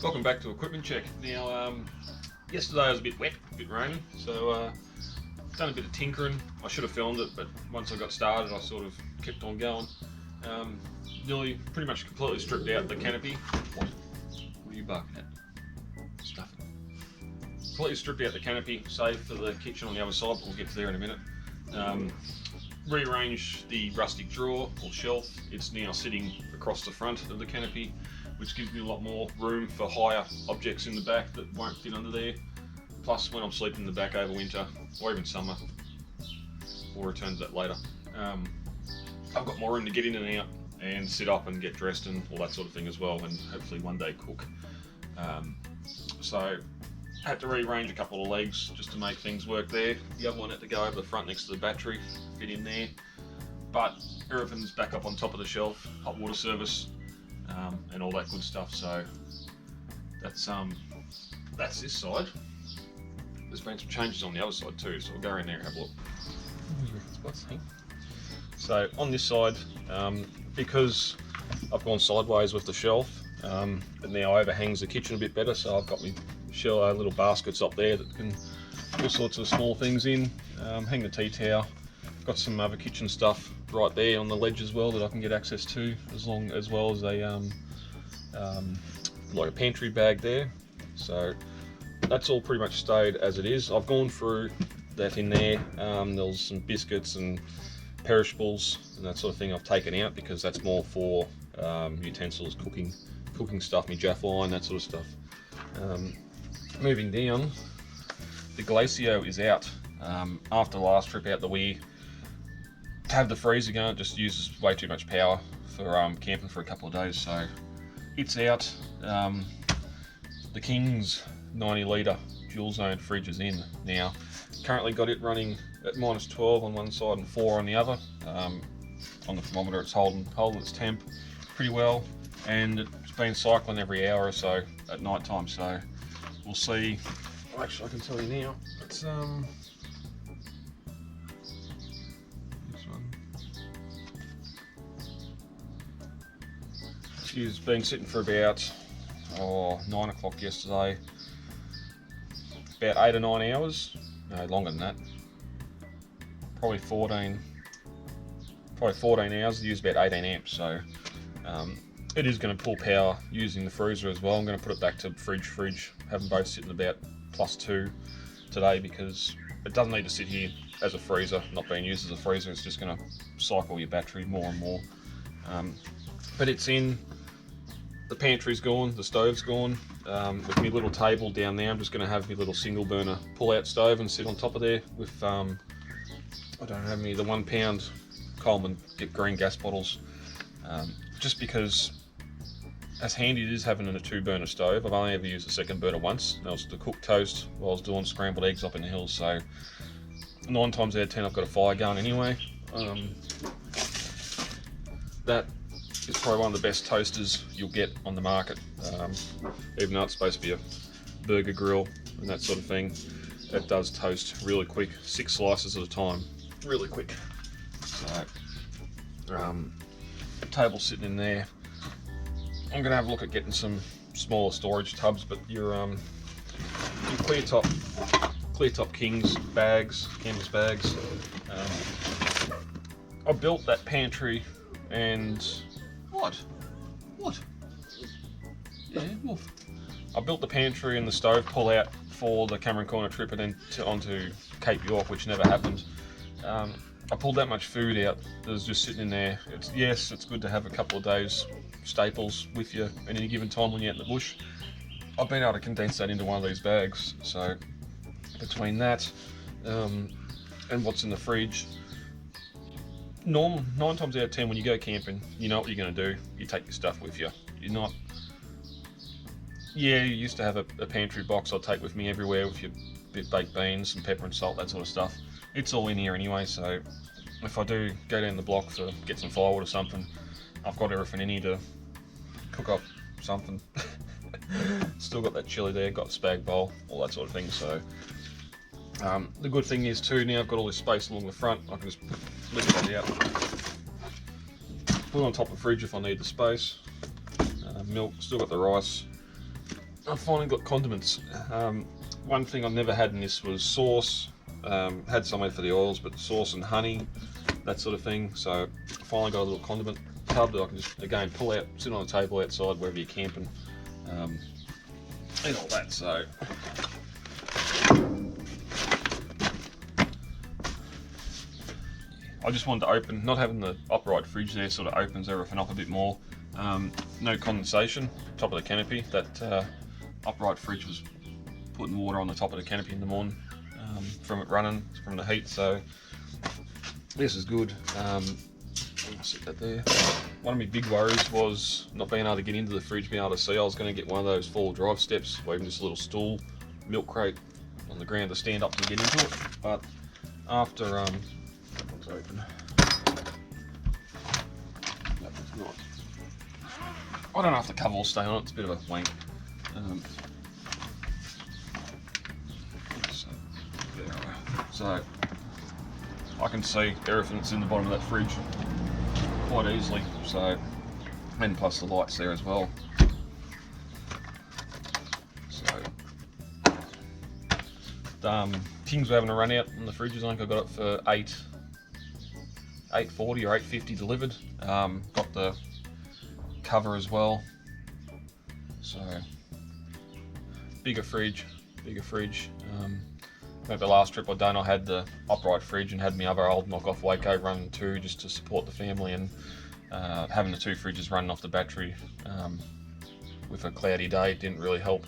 Welcome back to Equipment Check. Now, yesterday was a bit wet, a bit rainy, so done a bit of tinkering. I should have filmed it, but once I got started, I sort of kept on going. Nearly, pretty much completely stripped out the canopy. What are you barking at? Stuff it. Completely stripped out the canopy, save for the kitchen on the other side, but we'll get to there in a minute. Rearranged the rustic drawer or shelf. It's now sitting across the front of the canopy, which gives me a lot more room for higher objects in the back that won't fit under there. Plus, when I'm sleeping in the back over winter or even summer, we'll return to that later, I've got more room to get in and out and sit up and get dressed and all that sort of thing as well, and hopefully one day cook. So I had to rearrange a couple of legs just to make things work there. The other one had to go over the front next to the battery, fit in there. But everything's back up on top of the shelf, hot water service, and all that good stuff. So that's this side. There's been some changes on the other side too, so we'll go in there and have a look. So on this side, because I've gone sideways with the shelf, it now overhangs the kitchen a bit better, so I've got my little baskets up there that can all sorts of small things in, hang the tea towel. Got some other kitchen stuff right there on the ledge as well that I can get access to, as well as a like a pantry bag there. So that's all pretty much stayed as it is. I've gone through that in there. There's some biscuits and perishables and that sort of thing I've taken out because that's more for utensils, cooking stuff, my jaff line, that sort of stuff. Moving down, the Glacio is out. After the last trip out, we have the freezer going. It just uses way too much power for camping for a couple of days, so it's out. The King's 90 litre dual zone fridge is in now. Currently got it running at -12 on one side and 4 on the other. On the thermometer it's holding its temp pretty well, and it's been cycling every hour or so at night time, so we'll see. Actually, I can tell you now, it's this one. She's been sitting for about 9 o'clock yesterday, about 8 or 9 hours, no longer than that, probably 14 hours. It used about 18 amps, so it is going to pull power using the freezer as well. I'm going to put it back to fridge, have them both sitting about +2 today, because it doesn't need to sit here as a freezer, not being used as a freezer. It's just going to cycle your battery more and more. But it's in. The pantry's gone, the stove's gone. With my little table down there, I'm just going to have my little single burner pull-out stove and sit on top of there with, I don't have any, the 1 pound Coleman green gas bottles, just because as handy it is having a 2-burner stove. I've only ever used the second burner once, and that was to cook toast while I was doing scrambled eggs up in the hills, so 9 times out of 10 I've got a fire going anyway. That is probably one of the best toasters you'll get on the market, even though it's supposed to be a burger grill and that sort of thing. It does toast really quick, 6 slices at a time, really quick. So, table sitting in there. I'm going to have a look at getting some smaller storage tubs, but your clear top King's bags, canvas bags. I built that pantry and what? Yeah, wolf. I built the pantry and the stove pull out for the Cameron Corner trip and then onto Cape York, which never happened. I pulled that much food out that was just sitting in there. It's good to have a couple of days staples with you at any given time when you're out in the bush. I've been able to condense that into one of these bags, so between that and what's in the fridge, 9 times out of 10 when you go camping, you know what you're going to do. You take your stuff with you. You're not... Yeah, you used to have a pantry box I'd take with me everywhere with your baked beans and pepper and salt, that sort of stuff. It's all in here anyway, so if I do go down the block to get some firewood or something, I've got everything in here to cook up something. Still got that chili there, got the spag bowl, all that sort of thing. So the good thing is too, now I've got all this space along the front, I can just lift that out, put it on top of the fridge if I need the space. Milk, still got the rice, I've finally got condiments. One thing I've never had in this was sauce. Had somewhere for the oils, but sauce and honey, that sort of thing. So I finally got a little condiment tub that I can just, again, pull out, sit on a table outside wherever you're camping, and all that. So I just wanted to open, not having the upright fridge there sort of opens everything up a bit more. No condensation, top of the canopy. That upright fridge was putting water on the top of the canopy in the morning from it running, from the heat, so this is good. I'll sit that there. One of my big worries was not being able to get into the fridge, being able to see. I was going to get one of those 4-wheel drive steps, or even just a little stool, milk crate on the ground to stand up and get into it, but after, that looks open. That looks nice. I don't know if the cover will stay on it, it's a bit of a wank. So I can see everything that's in the bottom of that fridge quite easily. So, and plus the lights there as well. So, things were having a run out in the fridges. I think I got it for $8.40 or $8.50 delivered. Got the cover as well. So, bigger fridge. I think the last trip I done, I had the upright fridge and had my other old knockoff Waco running too, just to support the family, and having the 2 fridges running off the battery with a cloudy day didn't really help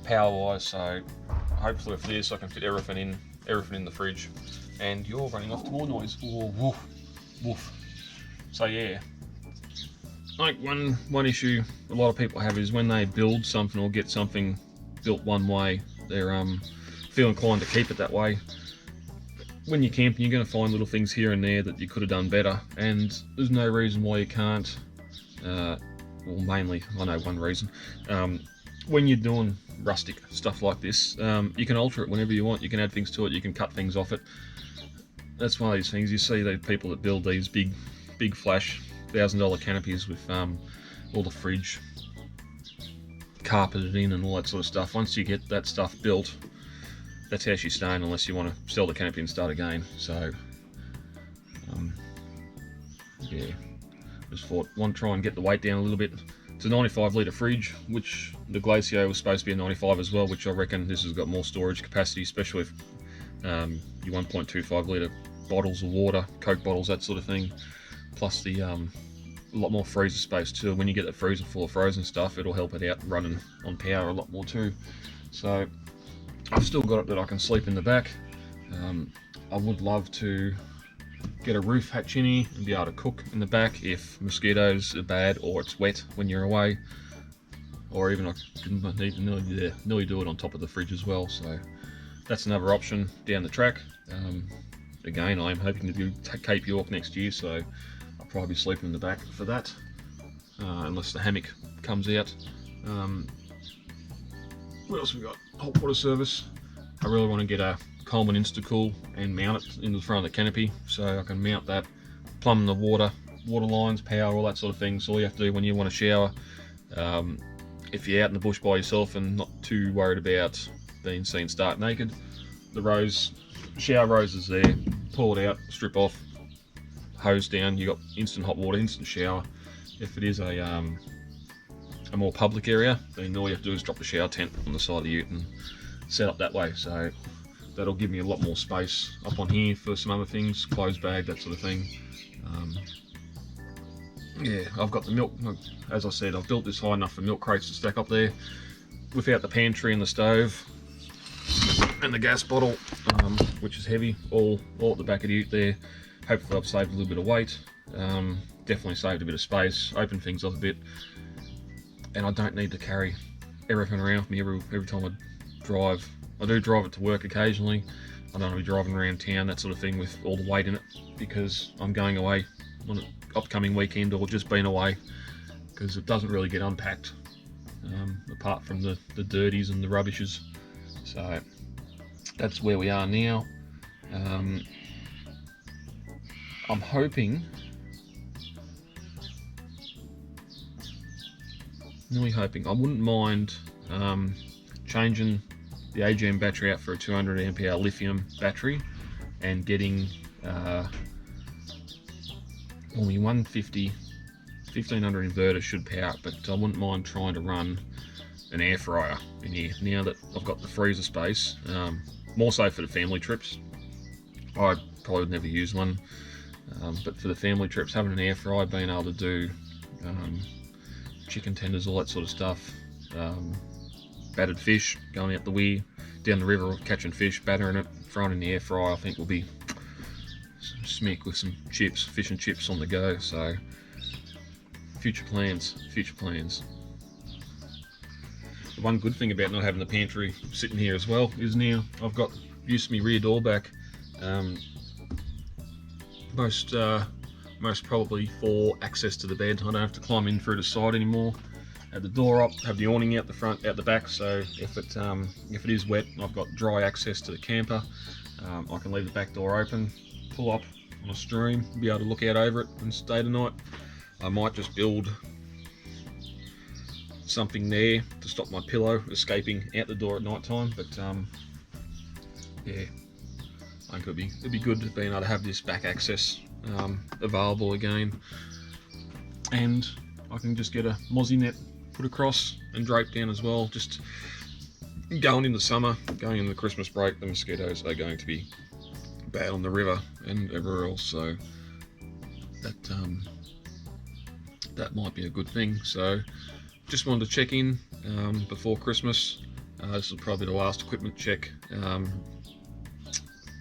power wise. So hopefully with this I can fit everything in the fridge. And you're running off to more noise. Ooh, woof, woof. So yeah, like one issue a lot of people have is when they build something or get something built one way, they're feel inclined to keep it that way. When you're camping, you're going to find little things here and there that you could have done better, and there's no reason why you can't. Well, mainly, I know one reason. When you're doing rustic stuff like this, you can alter it whenever you want. You can add things to it, you can cut things off it. That's one of these things. You see the people that build these big flash $1,000 canopies with all the fridge carpeted in and all that sort of stuff. Once you get that stuff built, that's how she's staying, unless you want to sell the canopy and start again. So yeah, just thought try and get the weight down a little bit. It's a 95 litre fridge, which the Glacio was supposed to be a 95 as well, which I reckon this has got more storage capacity, especially if your 1.25 litre bottles of water, Coke bottles, that sort of thing, plus the a lot more freezer space too. When you get the freezer full of frozen stuff, it'll help it out running on power a lot more too. So I've still got it that I can sleep in the back. I would love to get a roof hatch in here and be able to cook in the back if mosquitoes are bad or it's wet when you're away, or even I can nearly do it on top of the fridge as well. So that's another option down the track. Again, I'm hoping to do Cape York next year, so I'll probably be sleeping in the back for that, unless the hammock comes out. What else we got? Hot water service. I really want to get a Coleman Instacool and mount it in the front of the canopy, so I can mount that, plumb the water lines, power, all that sort of thing. So all you have to do when you want to shower, if you're out in the bush by yourself and not too worried about being seen stark naked, the shower rose is there, pull it out, strip off, hose down, you got instant hot water, instant shower. If it is a more public area, then all you have to do is drop the shower tent on the side of the ute and set up that way. So that'll give me a lot more space up on here for some other things, clothes bag, that sort of thing. Yeah, I've got the milk, as I said, I've built this high enough for milk crates to stack up there without the pantry and the stove and the gas bottle, which is heavy, all at the back of the ute there. Hopefully I've saved a little bit of weight, definitely saved a bit of space, opened things up a bit, and I don't need to carry everything around with me every time I drive. I do drive it to work occasionally. I don't want to be driving around town, that sort of thing, with all the weight in it, because I'm going away on an upcoming weekend or just been away, because it doesn't really get unpacked, apart from the dirties and the rubbishes. So that's where we are now. I'm hoping, really hoping, I wouldn't mind changing the AGM battery out for a 200 amp hour lithium battery and getting only 150 1500 inverter should power it, but I wouldn't mind trying to run an air fryer in here now that I've got the freezer space, more so for the family trips. I probably would never use one, but for the family trips, having an air fryer, being able to do chicken tenders, all that sort of stuff, battered fish, going out the weir, down the river, catching fish, battering it, throwing in the air fryer, I think will be smick with some chips, fish and chips on the go. So future plans. The one good thing about not having the pantry sitting here as well is now I've got used to my rear door back, most probably for access to the bed. I don't have to climb in through the side anymore. Have the door up, have the awning out the front, out the back, so if it is wet, I've got dry access to the camper. I can leave the back door open, pull up on a stream, be able to look out over it and stay the night. I might just build something there to stop my pillow escaping out the door at night time, but yeah, I think it'd be good being able to have this back access available again, and I can just get a mozzie net put across and drape down as well. Just going into summer, going into the Christmas break, the mosquitoes are going to be bad on the river and everywhere else, so that might be a good thing. So just wanted to check in before Christmas. This will probably be the last equipment check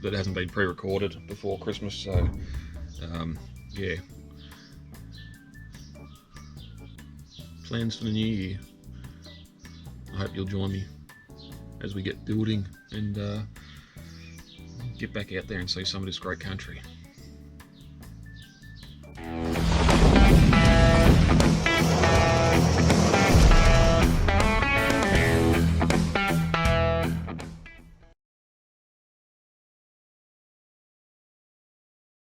that hasn't been pre-recorded before Christmas, so yeah, plans for the new year. I hope you'll join me as we get building and get back out there and see some of this great country.